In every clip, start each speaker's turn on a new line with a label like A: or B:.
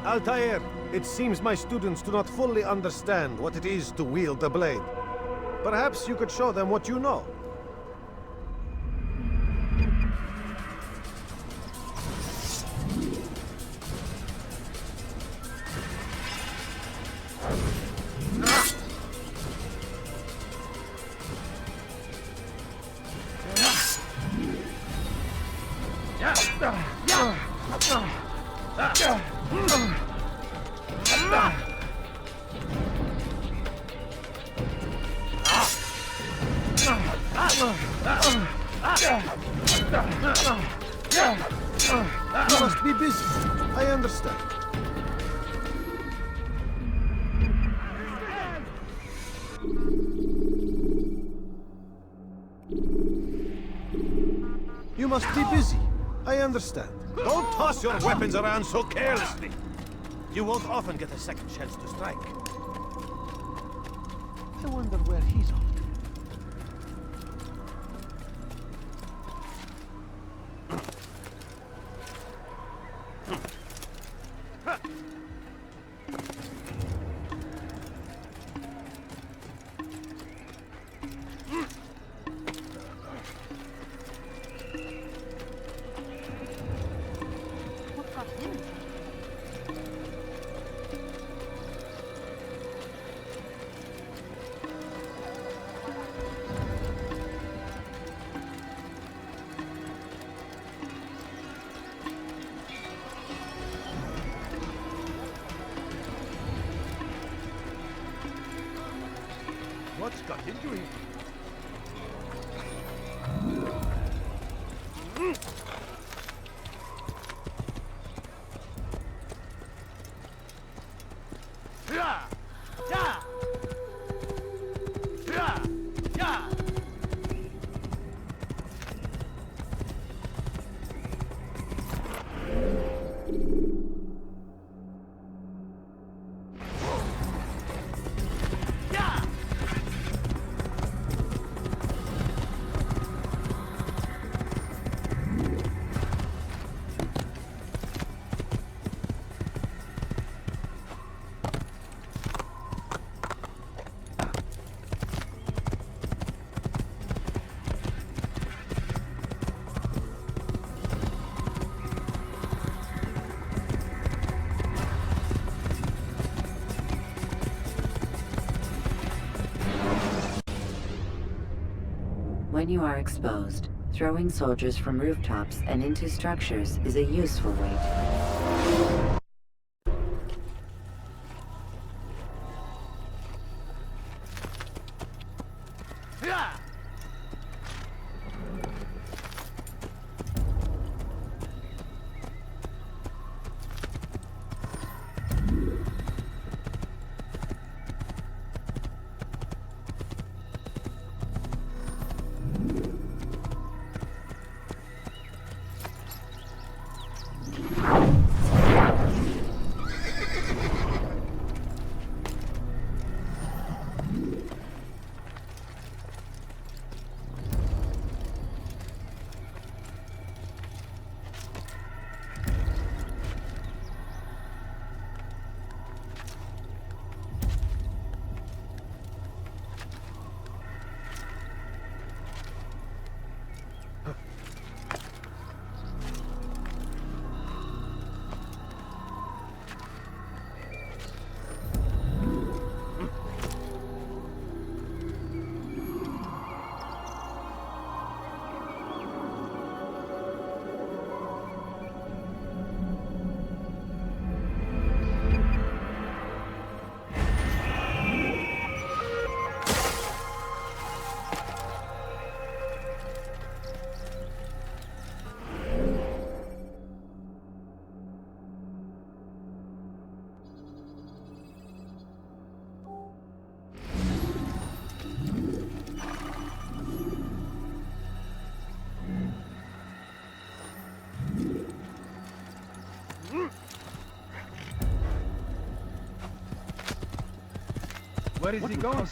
A: Altair, it seems my students do not fully understand what it is to wield the blade. Perhaps you could show them what you know. You must be busy. I understand. You must be busy. I understand. Don't toss your weapons around so carelessly. You won't often get a second chance to strike. I wonder where he's off. What's got into him?
B: When you are exposed, throwing soldiers from rooftops and into structures is a useful way to...
C: Where is he going?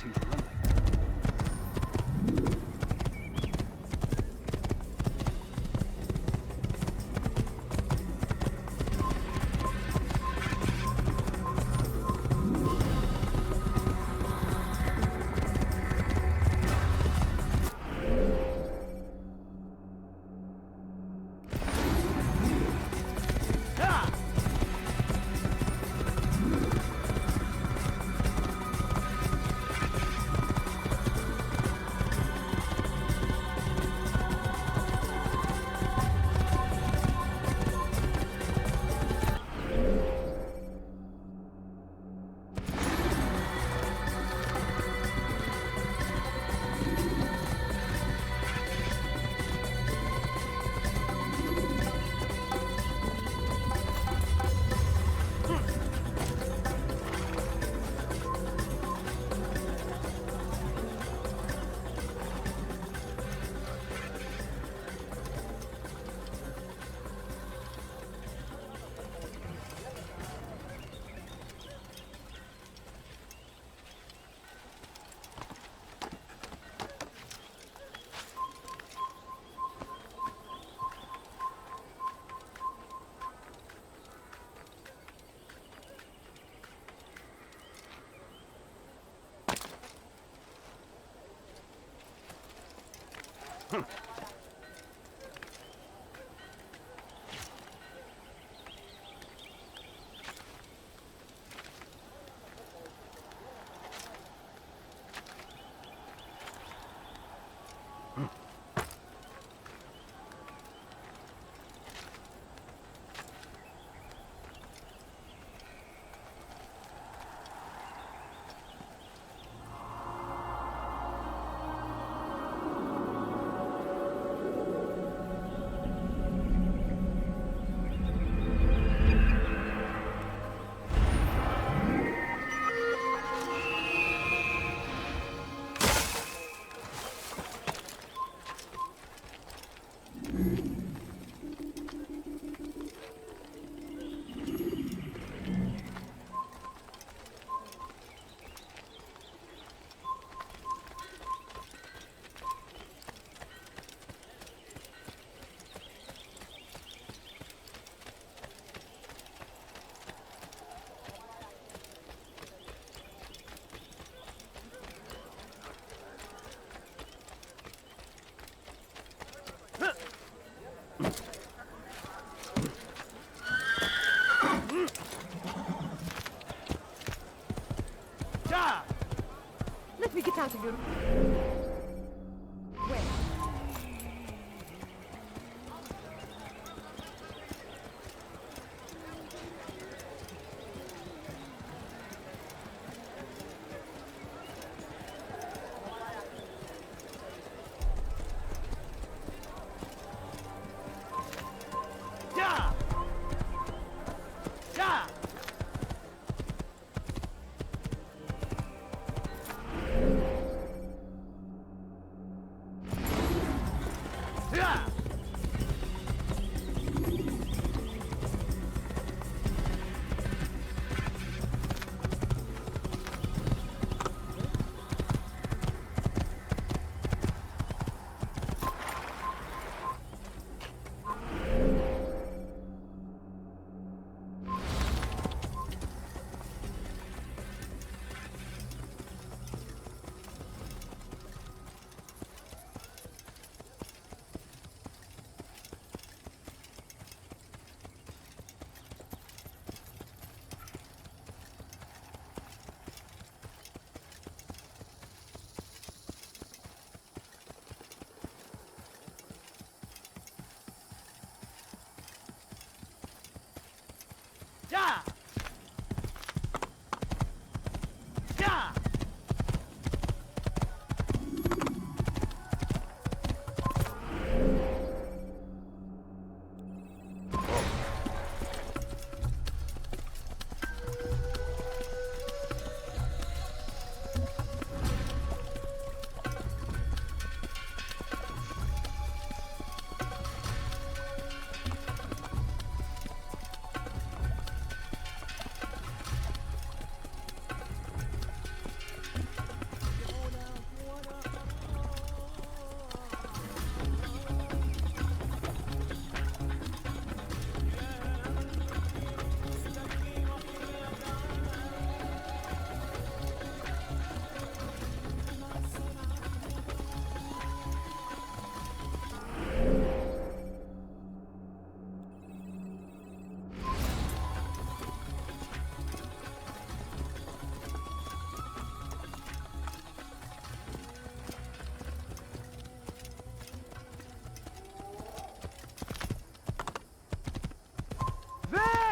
D: Let me get out of your... Where?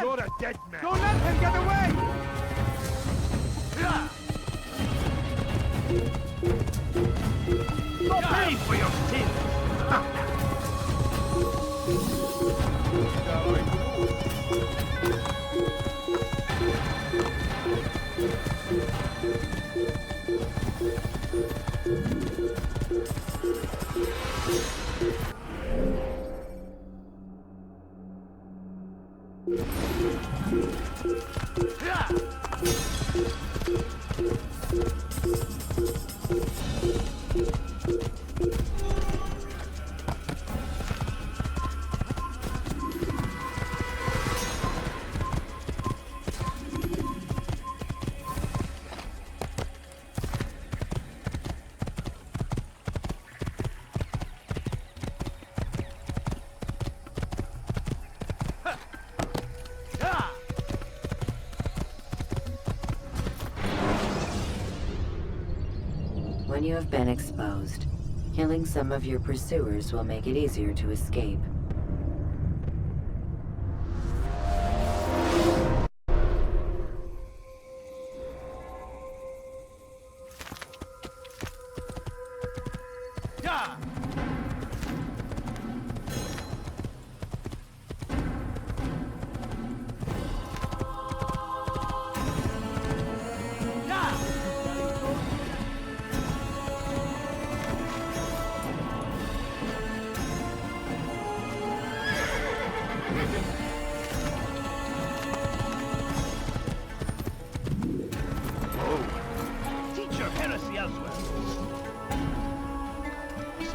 C: You're a dead man! Don't let him get away! You'll pay for your sins!
B: When you have been exposed, killing some of your pursuers will make it easier to escape.
C: Yeah! Teach your heresy elsewhere.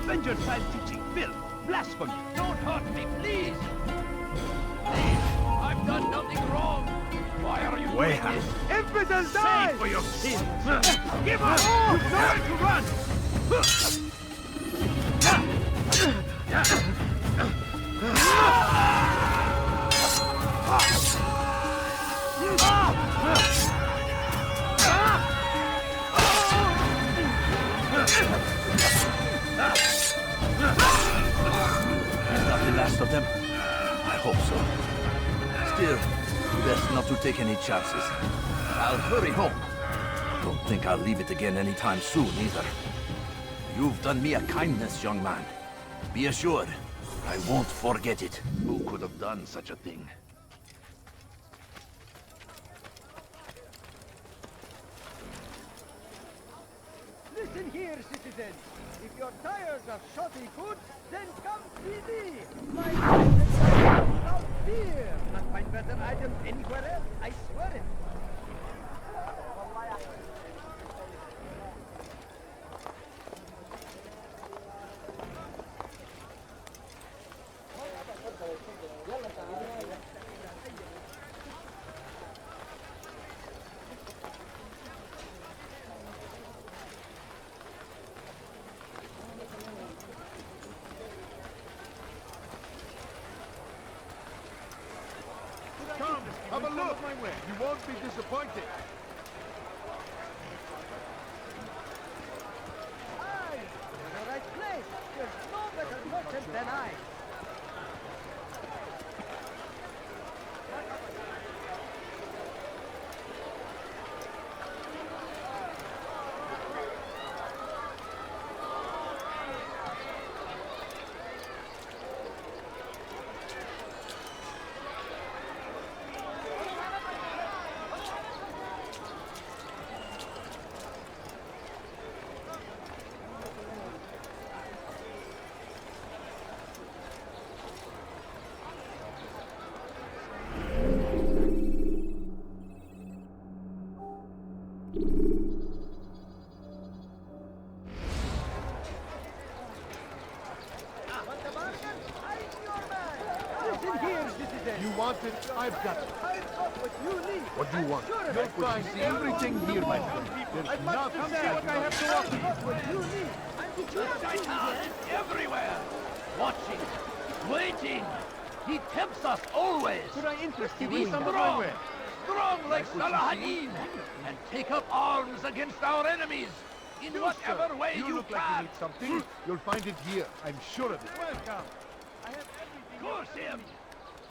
C: Spend your time teaching filth, blasphemy. Don't hurt me, please! Please, I've done nothing wrong. Why are you doing this?
D: Infidels
C: Save
D: die!
C: for your sins! Give up! You've nowhere to run!
E: Is that the last of them? I hope so. Still, best not to take any chances. I'll hurry home. Don't think I'll leave it again anytime soon, either. You've done me a kindness, young man. Be assured, I won't forget it. Who could have done such a thing?
F: Listen here, citizens. If you're tired of shoddy goods, then come see me. My merchandise without fear. Not find better items anywhere else, I swear it.
C: Come, have a look! You won't be disappointed.
F: Aye, you're in the right place. There's no better merchant than I. Want the bargain? I'm your man. Listen here, citizens.
C: You want it, I've got it.
F: I've got what you need.
C: What do you want?
F: Sure of
C: You'll
F: it.
C: find everything here, my friend. There's nothing
F: Come
C: to
F: see
C: what I have to offer you.
F: I've got what you need. And did you not see
G: Shaitan
F: yet?
G: is everywhere, watching, waiting. He tempts us always.
C: Could I interest you
G: Be
C: in some
G: strong,
C: way?
G: strong like Salahadin, and take up arms against our enemies in
C: You,
G: whatever
C: sir,
G: way you
C: look like you
G: can.
C: need something. You'll find it here. I'm sure of it.
F: Welcome.
G: Curse him!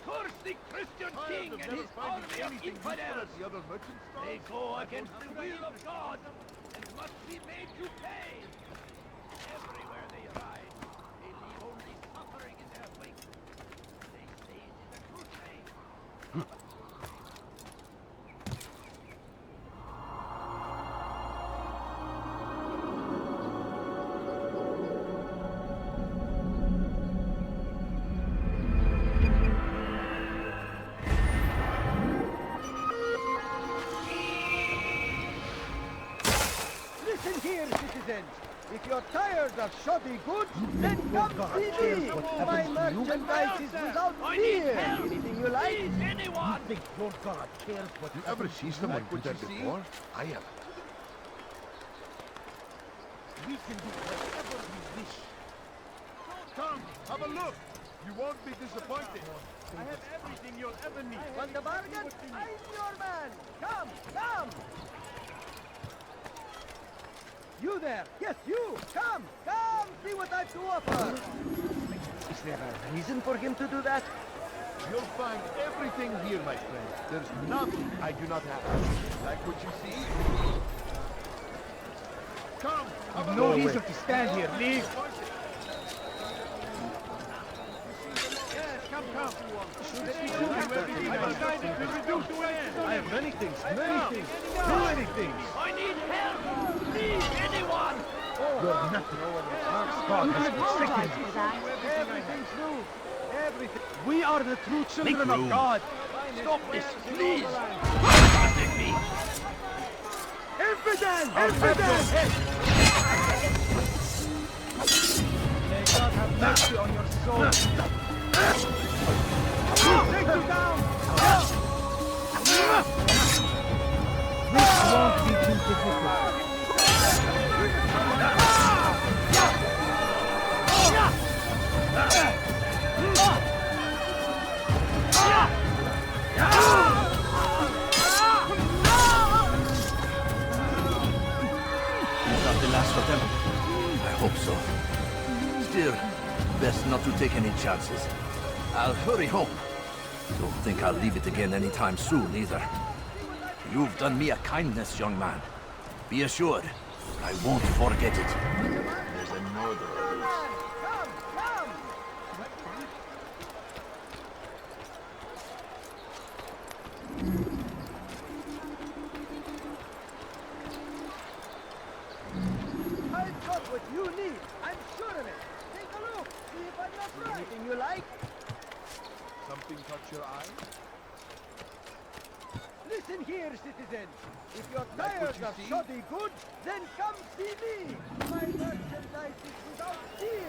G: Curse the Christian king and his army of infidels!
C: The other merchants.
G: They go against the will of God and must be made to pay. Everywhere they ride, they leave only suffering in their wake. They say it is a crusade.
F: Listen here, citizens. If you're tired of shoddy goods, then come see me. My merchandise is without
G: I need
F: fear.
G: help.
F: Anything you like.
G: Please, anyone!
C: Think your God cares what you ever see someone do that before? I have. We can do whatever we wish. Come, have a look. You won't be disappointed. I have everything you'll ever need.
F: Want the bargain? I'm your man. Come, come. You there! Yes, you! Come! Come! See what I've to offer! Is there a reason for him to do that?
G: You'll find everything here, my friend. There's nothing I do not have. Like what you see? Come! Have
F: No reason to stand here. Leave!
G: Yes, come.
A: I have many things. Do anything.
C: I need help! Please, anyone!
A: You're nothing. God has forsaken you.
F: Everything's new! Everything! We are the true children of God!
C: Stop this, please! Protect me!
F: Infidel! Infidel! May God have mercy on your soul! Take you down! This won't be too difficult.
E: Is that the last of them? I hope so. Still, best not to take any chances. I'll hurry home. Don't think I'll leave it again anytime soon, either. You've done me a kindness, young man. Be assured, I won't forget it.
G: There's a murderer loose.
F: Come! Come! I've got what you need. I'm sure of it. Take a look. See if I'm not right. Anything you like?
G: Something caught your eye?
F: Listen here, citizens. If you're
G: Like what
F: tired
G: you
F: of
G: see?
F: shoddy goods, then come see me. My merchandise is without fear.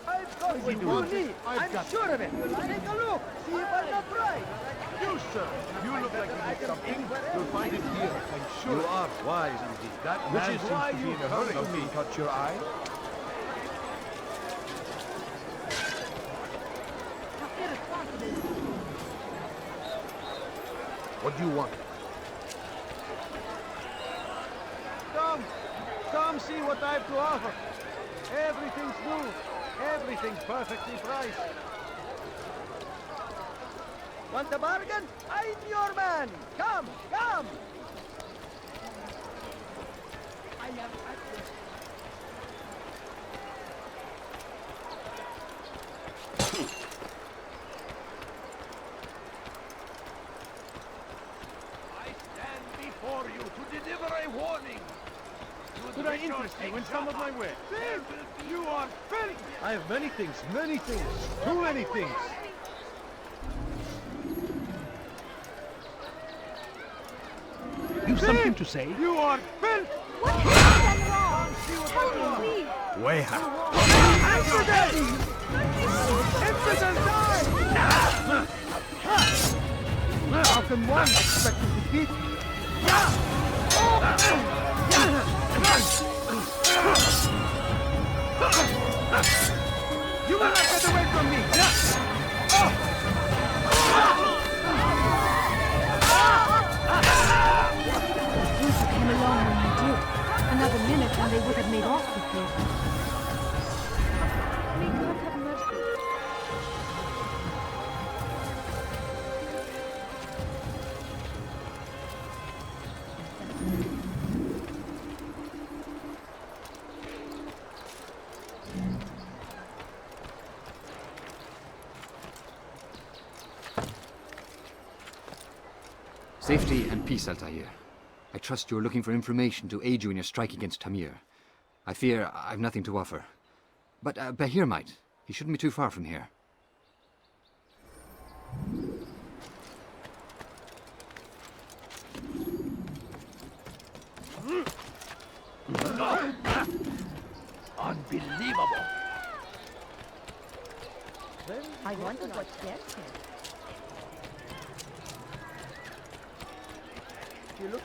F: I've got what you
G: want it?
F: need.
G: I've
F: I'm
G: got
F: sure of it. Take a look. See if I'm not right.
G: You, sir! You look like you need something. You'll find it here. I'm sure.
A: You are wise indeed.
G: That
A: Which
G: man
A: is
G: seems
A: why
G: to be
A: you
G: in a hurry.
A: come to me.
G: Something caught your eye?
A: What do you want?
F: Come. Come see what I've to offer. Everything's new. Everything's perfectly priced. Want a bargain? I'm your man. Come. Come. I am at your...
C: I stand before you to deliver a warning.
A: Could I interest you in some of my wares?
C: You are filthy!
A: I have many things. Too many things.
C: You've something to say?
A: You are filth!
D: What have you done wrong? Tell me, please.
A: Weha!
F: Infidel die! How can one expect to defeat me? You will not get away from me!
D: You came along when you did. Another minute and they would have made off with you. May God have mercy.
H: Safety and peace, Altair. I trust you're looking for information to aid you in your strike against Tamir. I fear I've nothing to offer. But Bahir might. He shouldn't be too far from here.
C: Unbelievable!
D: I wonder what they're saying.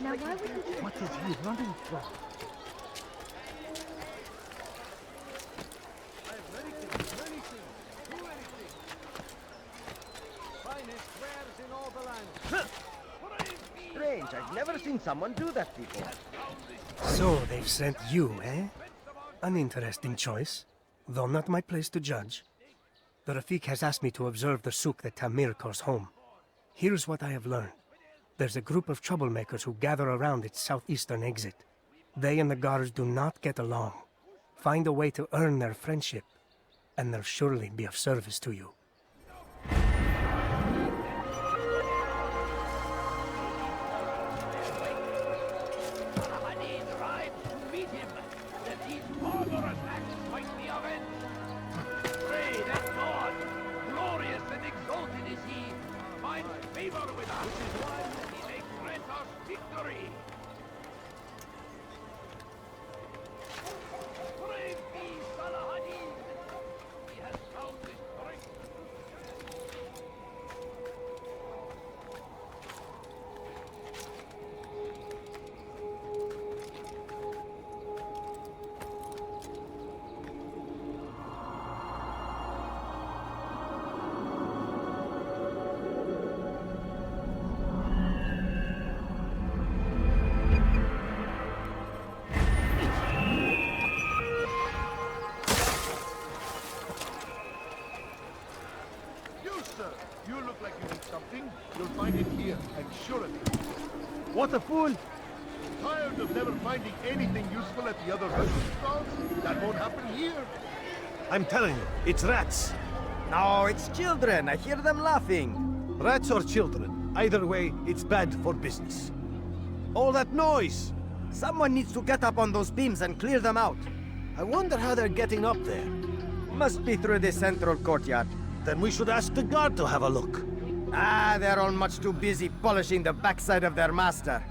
D: Now why would you do
F: What is he running from?
A: I have many things. Do anything. Finest wares in all the land.
C: Praise be
F: Strange, I've never seen someone do that before.
I: So they've sent you, eh? An interesting choice, though not my place to judge. The Rafik has asked me to observe the souk that Tamir calls home. Here's what I have learned. There's a group of troublemakers who gather around its southeastern exit. They and the guards do not get along. Find a way to earn their friendship, and they'll surely be of service to you.
C: Hadid arrived to meet him, that his barbarous acts might be avenged. Pray that God, glorious and exalted is he, finds favor with us, that he may grant us victory. Brave be Salah Hadid! He has found the strength.
G: You, sir, you look like you need something. You'll find it here, I'm sure of it.
F: What a fool!
G: Tired of never finding anything useful at the other restaurant stalls? That won't happen here.
A: I'm telling you, it's rats.
F: No, it's children. I hear them laughing.
A: Rats or children. Either way, it's bad for business. All that noise!
F: Someone needs to get up on those beams and clear them out.
A: I wonder how they're getting up there.
F: Must be through the central courtyard.
A: Then we should ask the guard to have a look.
F: Ah, they're all much too busy polishing the backside of their master.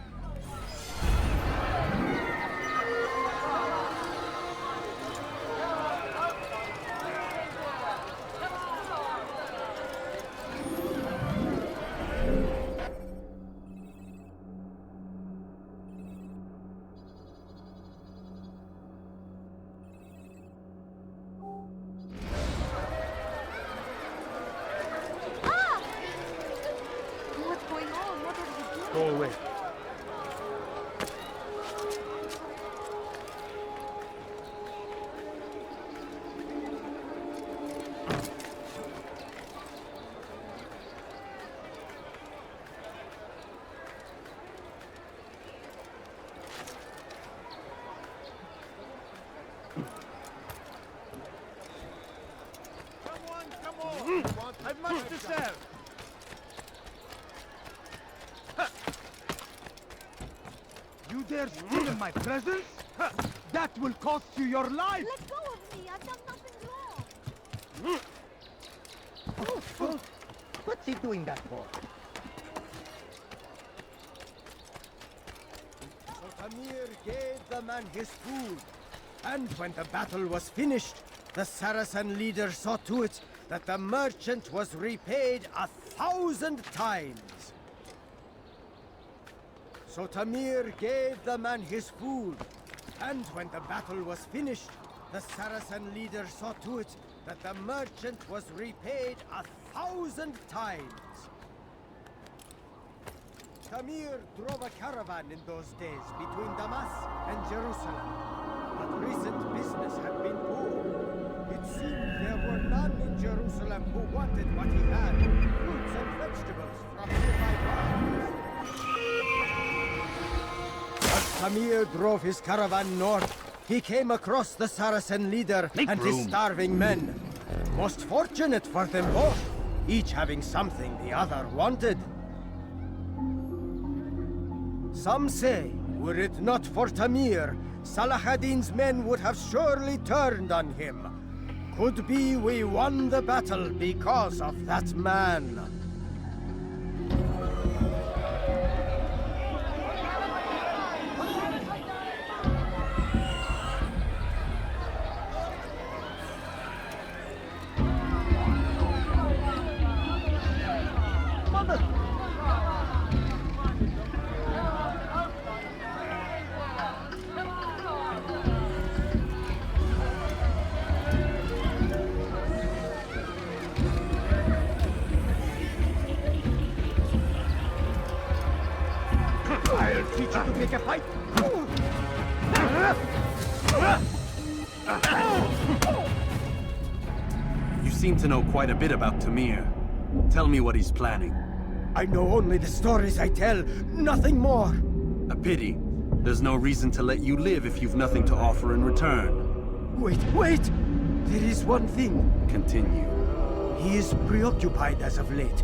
D: What's going on? What are you doing?
A: Go away.
G: Come on! I've much to sell.
F: You dare steal in my presence? That will cost you your life!
D: Let go of me! I've done nothing wrong!
F: What's he doing that for? So Tamir gave the man his food. And when the battle was finished, the Saracen leader saw to it that the merchant was repaid 1,000 times. So Tamir gave the man his food. And when the battle was finished, the Saracen leader saw to it that the merchant was repaid 1,000 times. Tamir drove a caravan in those days between Damas and Jerusalem. But recent business had been poor. It seemed there were none in Jerusalem who wanted what he had, fruits and vegetables from nearby farms. As Tamir drove his caravan north, he came across the Saracen leader and his starving men. Most fortunate for them both, each having something the other wanted. Some say, were it not for Tamir, Salah ad-Din's men would have surely turned on him. Could be we won the battle because of that man. teach you to pick a fight.
J: You seem to know quite a bit about Tamir. Tell me what he's planning.
F: I know only the stories I tell, nothing more.
J: A pity. There's no reason to let you live if you've nothing to offer in return.
F: Wait, wait! There is one thing.
J: Continue.
F: He is preoccupied as of late.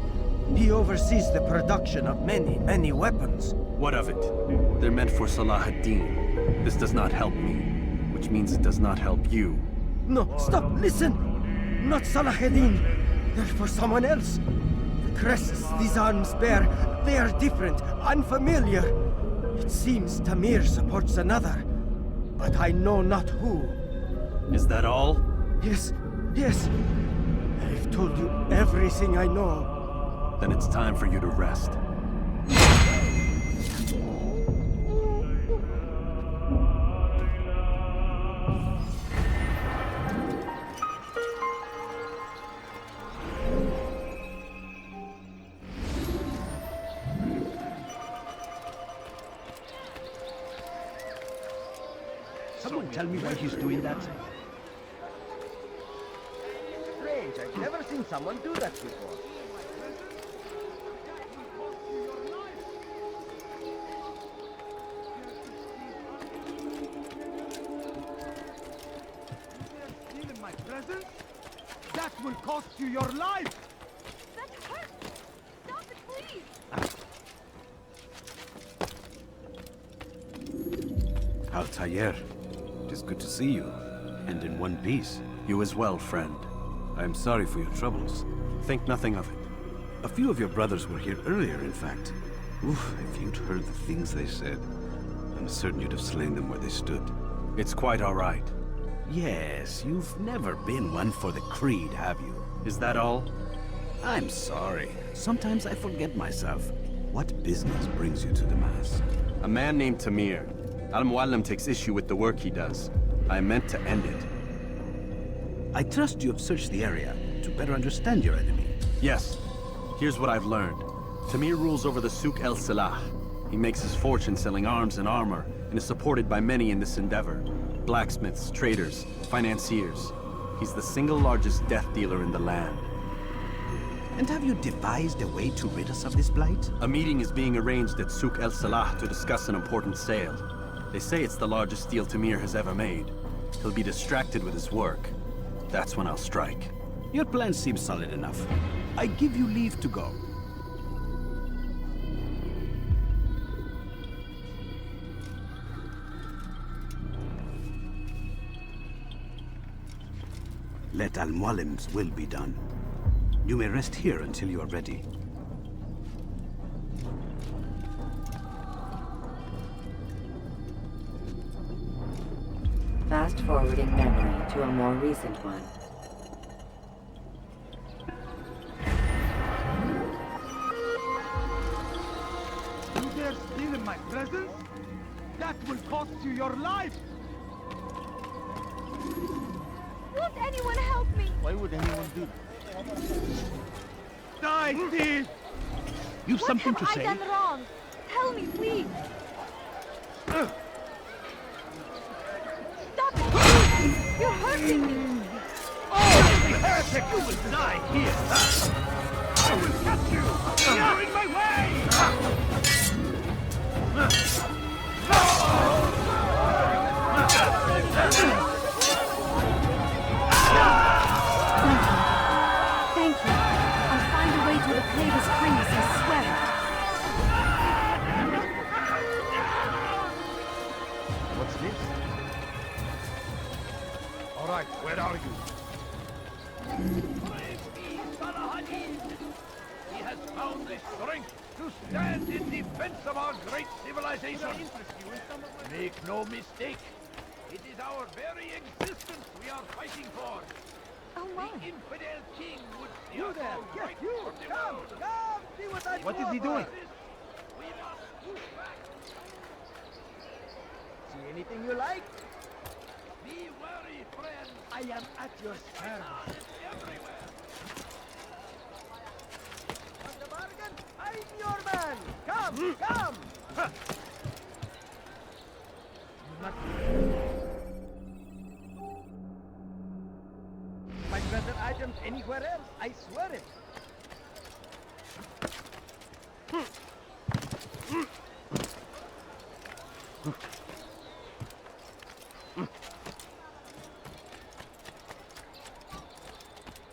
F: He oversees the production of many, many weapons.
J: What of it? They're meant for Salah ad-Din. This does not help me, which means it does not help you.
F: No, stop, listen! Not Salah ad-Din. They're for someone else. The crests these arms bear, they are different, unfamiliar. It seems Tamir supports another, but I know not who.
J: Is that all?
F: Yes, yes. I've told you everything I know.
J: Then it's time for you to rest.
F: Someone tell me why he's doing that. Strange, I've never seen someone do that before.
G: Stealing my presents? That will cost you your life!
D: That hurts! Stop it, please!
K: Altair, it is good to see you, and in one piece.
J: You as well, friend.
K: I am sorry for your troubles.
J: Think nothing of it.
K: A few of your brothers were here earlier, in fact. Oof, if you'd heard the things they said, I'm certain you'd have slain them where they stood.
J: It's quite all right.
K: Yes, you've never been one for the creed, have you?
J: Is that all?
K: I'm sorry. Sometimes I forget myself. What business brings you to Damascus?
J: A man named Tamir. Al-Muallim takes issue with the work he does. I meant to end it.
K: I trust you have searched the area to better understand your enemy.
J: Yes. Here's what I've learned. Tamir rules over the Souk El Salah. He makes his fortune selling arms and armor, and is supported by many in this endeavor. Blacksmiths, traders, financiers. He's the single largest death dealer in the land.
K: And have you devised a way to rid us of this blight?
J: A meeting is being arranged at Souk El Salah to discuss an important sale. They say it's the largest deal Tamir has ever made. He'll be distracted with his work. That's when I'll strike.
K: Your plan seems solid enough. I give you leave to go. Let Al-Muallim's will be done. You may rest here until you are ready.
B: Fast-forwarding memory to a more recent one.
G: You dare steal my presents? That will cost you your life!
D: Won't anyone help me?
F: Why would anyone do that?
G: Die, thief!
K: You've something to
D: What
K: say?
D: have I done wrong? Tell me, please! Stop it, please! You're hurting me!
G: Heretic, you will die here! I will catch you! You're in my way!
D: Thank you. I'll find a way to repay this kindness, I swear it.
F: What's this?
G: All right, where are you? He has found the strength to stand in defense of our great civilization. Make no mistake, it is our very existence we are fighting for.
D: Oh my.
G: The infidel king would see
F: You
G: us
F: there!
G: all
F: Yes,
G: right
F: you!
G: from the
F: Come!
G: world.
F: Come! See what I
G: What
F: do
G: is he
F: over.
G: doing? We must move back.
F: See anything you like?
G: Be wary, friend.
F: I am at your service.
G: It's everywhere.
F: On the bargain, I'm your man! Come! Come! anywhere else, I swear it.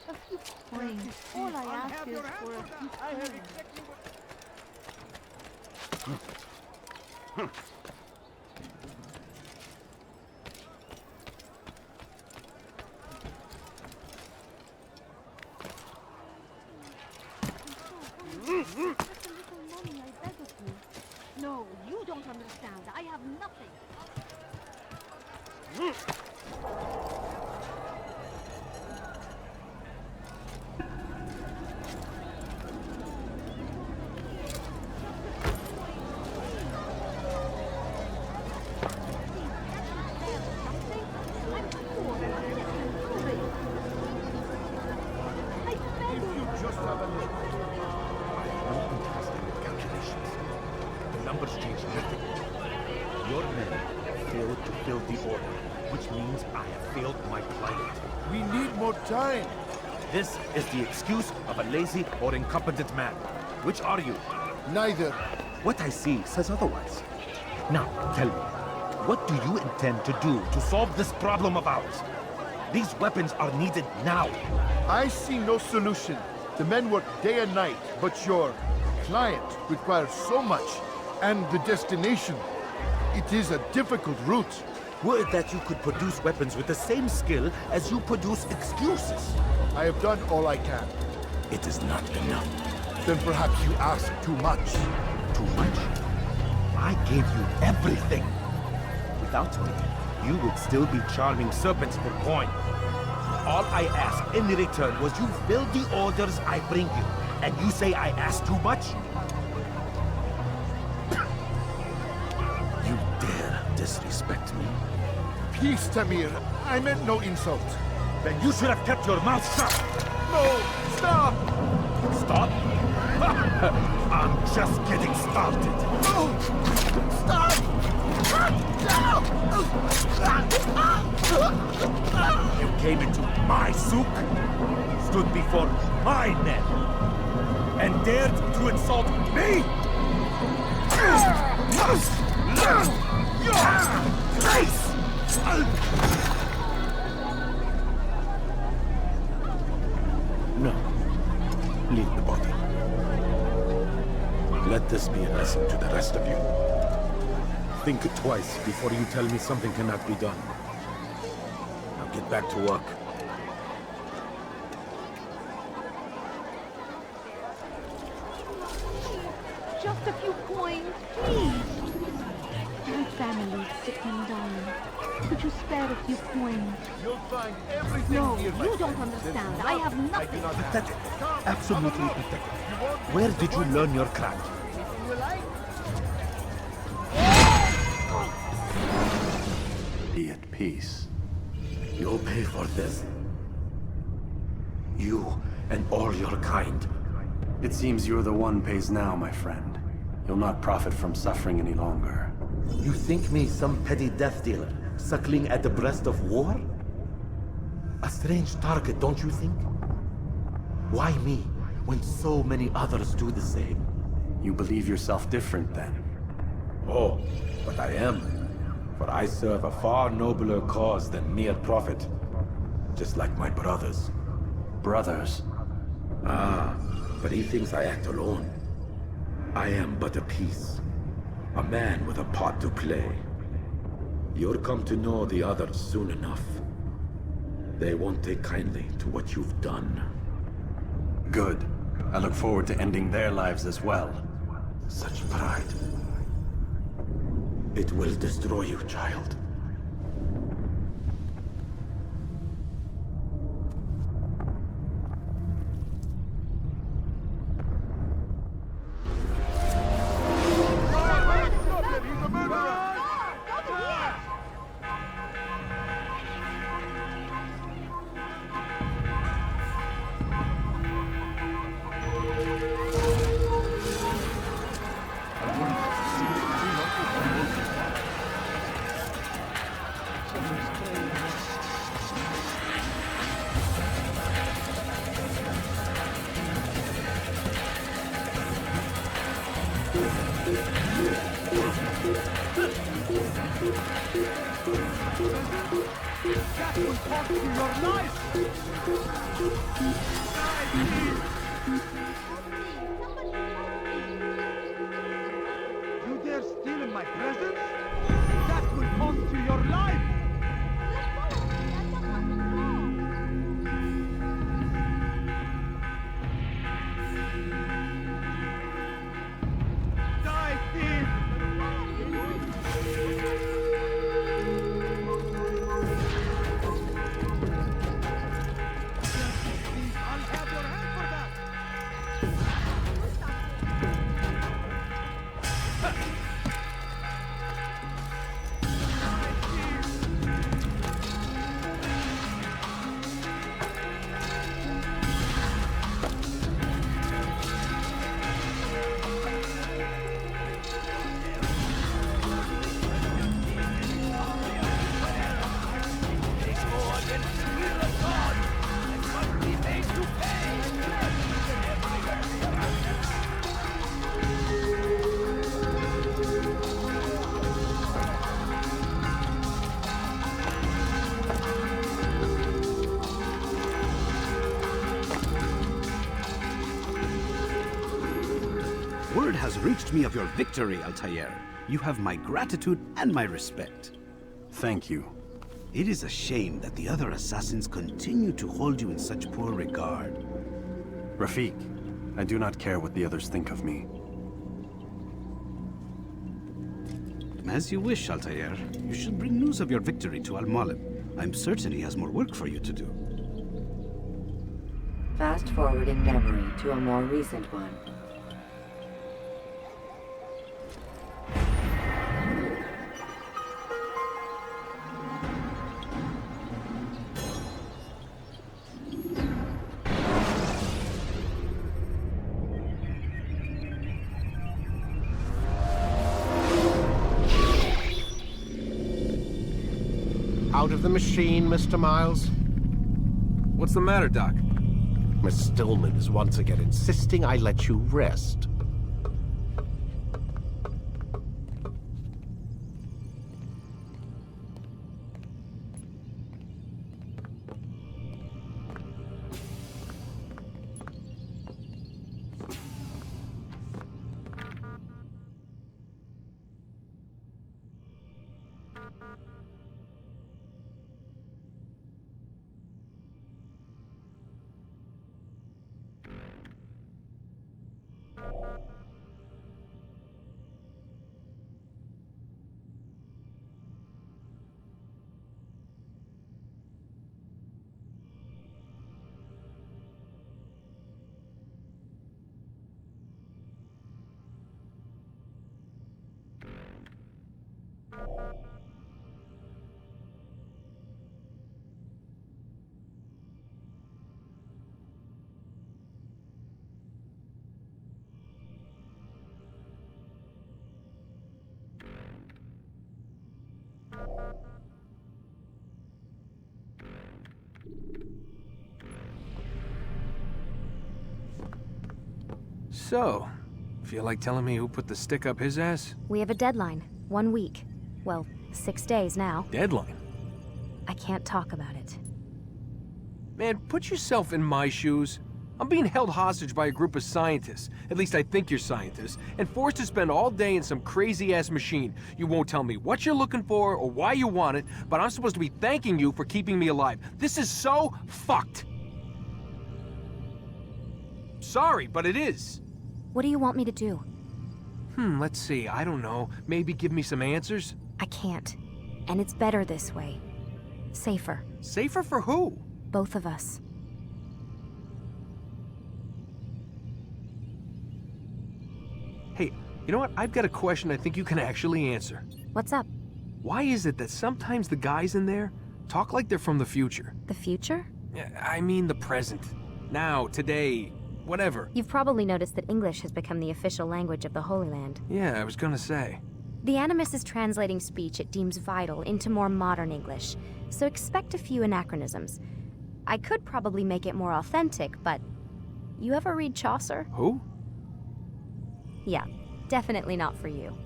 D: A few coins. All I ask is for a few
F: I have
D: coins.
F: exactly what...
D: Just a little money, I beg of you. No, you don't understand. I have nothing.
A: Just have a look. Fantastic calculations. The numbers change nothing. Your men failed to fill the order, which means I have failed my client.
L: We need more time.
A: This is the excuse of a lazy or incompetent man. Which are you?
L: Neither.
A: What I see says otherwise. Now, tell me, what do you intend to do to solve this problem of ours? These weapons are needed now.
L: I see no solution. The men work day and night, but your client requires so much. And the destination. It is a difficult route.
A: Would that you could produce weapons with the same skill as you produce excuses.
L: I have done all I can.
A: It is not enough.
L: Then perhaps you ask too much.
A: Too much? I gave you everything. Without me, you would still be charming serpents for coin. All I ask in return was you fill the orders I bring you. And you say I ask too much? You dare disrespect me?
L: Peace, Tamir. I meant no insult.
A: Then you should have kept your mouth shut!
L: No! Stop!
A: Stop? I'm just getting started.
L: No! Stop!
A: You came into my souk, stood before my men, and dared to insult me? Your face! No. Leave the body. Let this be a lesson to the rest of you. Think twice before you tell me something cannot be done. Now get back to work.
D: Just a few coins, please. My family is sick and dying. Could you spare a few coins?
L: You'll find everything
D: No,
L: here, my
D: you don't
L: friend.
D: understand.
L: There's
D: I have nothing.
A: Pathetic. Absolutely pathetic. Where did you learn your craft?
F: You like?
J: Be at peace.
A: You'll pay for this. You and all your kind.
J: It seems you're the one pays now, my friend. You'll not profit from suffering any longer.
A: You think me some petty death dealer, suckling at the breast of war? A strange target, don't you think? Why me, when so many others do the same?
J: You believe yourself different, then?
A: Oh, but I am. For I serve a far nobler cause than mere profit. Just like my brothers.
J: Brothers?
A: Ah, but he thinks I act alone. I am but a piece. A man with a part to play. You'll come to know the others soon enough. They won't take kindly to what you've done.
J: Good. I look forward to ending their lives as well.
A: Such pride. It will destroy you, child.
F: That will cost you your life! Die, please! You dare steal in my presence? That will cost you your life! Die, thief! I'll have your hand for that!
K: Word has reached me of your victory, Altair. You have my gratitude and my respect.
J: Thank you.
K: It is a shame that the other assassins continue to hold you in such poor regard.
J: Rafik, I do not care what the others think of me.
K: As you wish, Altair. You should bring news of your victory to Al-Malim. I'm certain he has more work for you to do.
B: Fast forward in memory to a more recent one.
M: Out of the machine, Mr. Miles?
N: What's the matter, Doc?
M: Miss Stillman is once again insisting I let you rest.
N: So, feel like telling me who put the stick up his ass?
O: We have a deadline. 1 week. Well, 6 days now.
N: Deadline?
O: I can't talk about it.
N: Man, put yourself in my shoes. I'm being held hostage by a group of scientists, at least I think you're scientists, and forced to spend all day in some crazy-ass machine. You won't tell me what you're looking for or why you want it, but I'm supposed to be thanking you for keeping me alive. This is so fucked. Sorry, but it is.
O: What do you want me to do?
N: Let's see, I don't know. Maybe give me some answers?
O: I can't. And it's better this way. Safer.
N: Safer for who?
O: Both of us.
N: Hey, you know what? I've got a question I think you can actually answer.
O: What's up?
N: Why is it that sometimes the guys in there talk like they're from the future?
O: The future?
N: I mean the present. Now, today, whatever.
O: You've probably noticed that English has become the official language of the Holy Land.
N: Yeah, I was gonna say.
O: The Animus is translating speech it deems vital into more modern English, so expect a few anachronisms. I could probably make it more authentic, but... You ever read Chaucer?
N: Who?
O: Yeah, definitely not for you.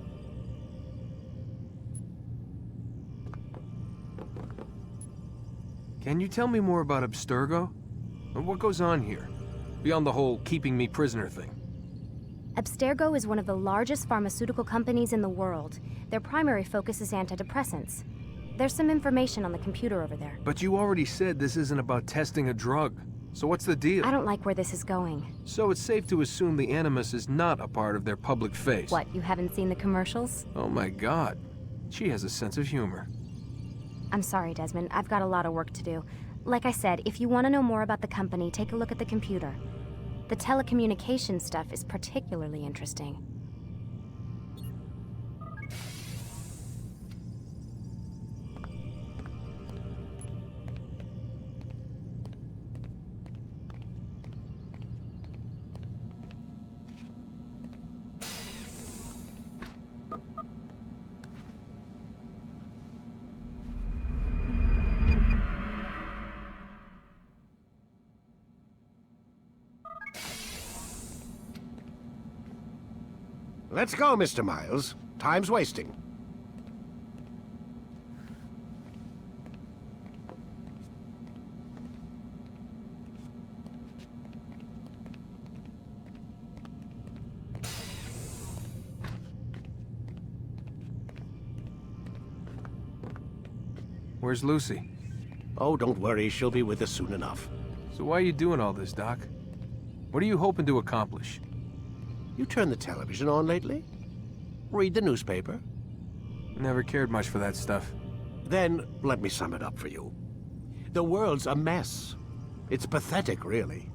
N: Can you tell me more about Abstergo? And what goes on here? Beyond the whole keeping me prisoner thing.
O: Abstergo is one of the largest pharmaceutical companies in the world. Their primary focus is antidepressants. There's some information on the computer over there.
N: But you already said this isn't about testing a drug. So what's the deal?
O: I don't like where this is going.
N: So it's safe to assume the Animus is not a part of their public face.
O: What, you haven't seen the commercials?
N: Oh my god. She has a sense of humor.
O: I'm sorry, Desmond. I've got a lot of work to do. Like I said, if you want to know more about the company, take a look at the computer. The telecommunication stuff is particularly interesting.
M: Let's go, Mr. Miles. Time's wasting.
N: Where's Lucy?
M: Oh, don't worry. She'll be with us soon enough.
N: So why are you doing all this, Doc? What are you hoping to accomplish?
M: You turned the television on lately? Read the newspaper?
N: Never cared much for that stuff.
M: Then, let me sum it up for you. The world's a mess. It's pathetic, really.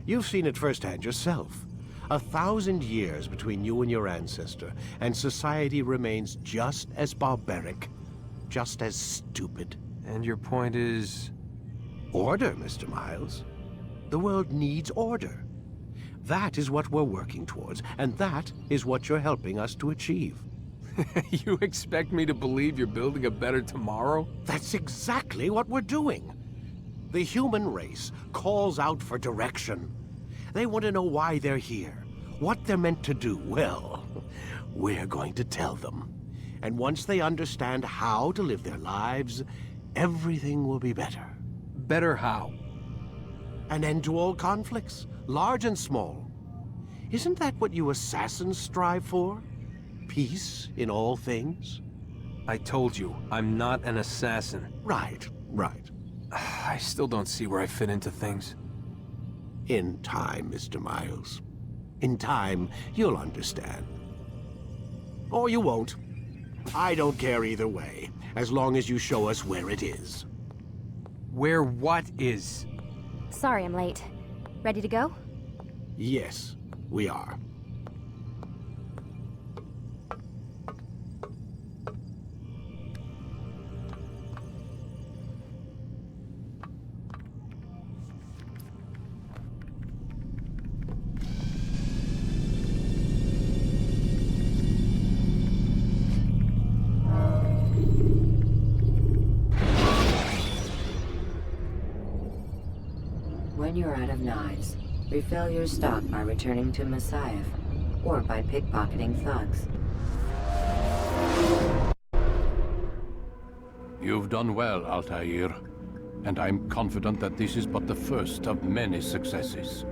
M: You've seen it firsthand yourself. 1,000 years between you and your ancestor, and society remains just as barbaric, just as stupid.
N: And your point is?
M: Order, Mr. Miles. The world needs order. That is what we're working towards, and that is what you're helping us to achieve.
N: You expect me to believe you're building a better tomorrow?
M: That's exactly what we're doing. The human race calls out for direction. They want to know why they're here, what they're meant to do. Well, we're going to tell them. And once they understand how to live their lives, everything will be better.
N: Better how?
M: An end to all conflicts, large and small. Isn't that what you assassins strive for? Peace in all things?
N: I told you, I'm not an assassin.
M: Right.
N: I still don't see where I fit into things.
M: In time, Mr. Miles. In time, you'll understand. Or you won't. I don't care either way, as long as you show us where it is.
N: Where what is?
O: Sorry I'm late. Ready to go?
M: Yes, we are.
B: When you're out of knives, refill your stock by returning to Messiah, or by pickpocketing thugs.
P: You've done well, Altair, and I'm confident that this is but the first of many successes.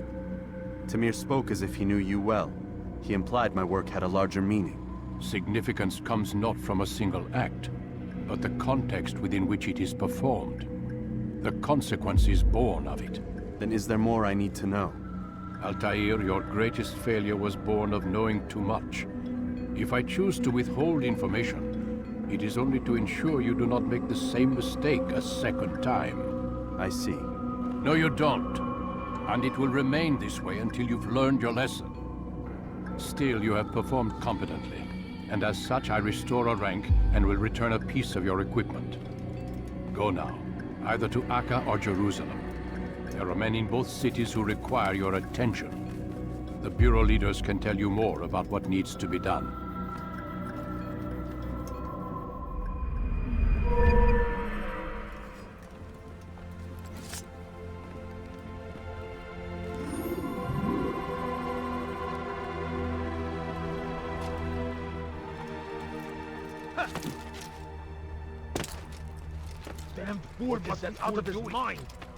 J: Tamir spoke as if he knew you well. He implied my work had a larger meaning.
P: Significance comes not from a single act, but the context within which it is performed. The consequences born of it.
J: Then is there more I need to know?
P: Altair, your greatest failure was born of knowing too much. If I choose to withhold information, it is only to ensure you do not make the same mistake a second time.
J: I see.
P: No, you don't. And it will remain this way until you've learned your lesson. Still, you have performed competently, and as such I restore a rank and will return a piece of your equipment. Go now, either to Akka or Jerusalem. There are men in both cities who require your attention. The Bureau leaders can tell you more about what needs to be done.
G: damned fool must be out of his mind.